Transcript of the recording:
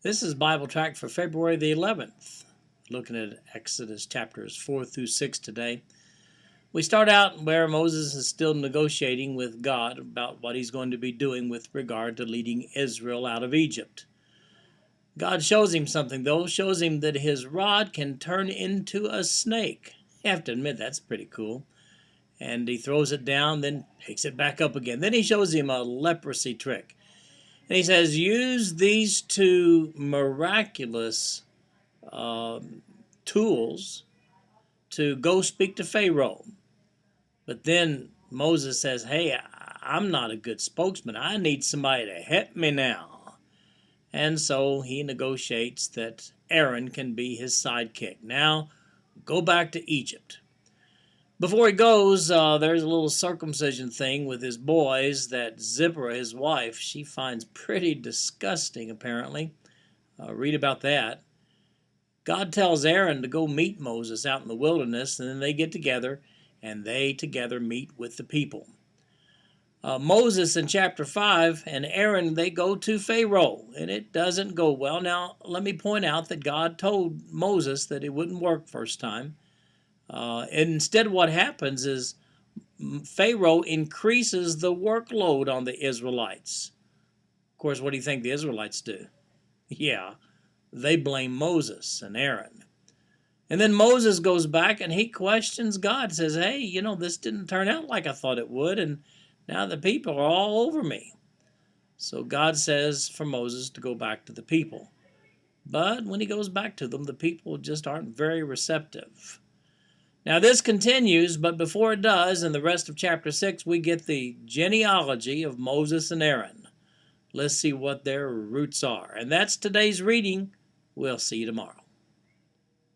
This is BibleTrack for February the 11th, looking at Exodus chapters 4 through 6 today. We start out where Moses is still negotiating with God about what he's going to be doing with regard to leading Israel out of Egypt. God shows him something, though, shows him that his rod can turn into a snake. You have to admit, that's pretty cool. And he throws it down, then picks it back up again. Then he shows him a leprosy trick. And he says, use these two miraculous tools to go speak to Pharaoh. But then Moses says, hey, I'm not a good spokesman. I need somebody to help me now. And so he negotiates that Aaron can be his sidekick. Now, go back to Egypt. Before he goes, there's a little circumcision thing with his boys that Zipporah, his wife, she finds pretty disgusting, apparently. Read about that. God tells Aaron to go meet Moses out in the wilderness, and then they get together, and they together meet with the people. Moses in chapter 5 and Aaron, they go to Pharaoh, and it doesn't go well. Now, let me point out that God told Moses that it wouldn't work first time. Instead, what happens is Pharaoh increases the workload on the Israelites. Of course, what do you think the Israelites do? Yeah, they blame Moses and Aaron. And then Moses goes back and he questions God, says, hey, this didn't turn out like I thought it would, and now the people are all over me. So God says for Moses to go back to the people. But when he goes back to them, the people just aren't very receptive. Now this continues, but before it does, in the rest of chapter 6, we get the genealogy of Moses and Aaron. Let's see what their roots are. And that's today's reading. We'll see you tomorrow.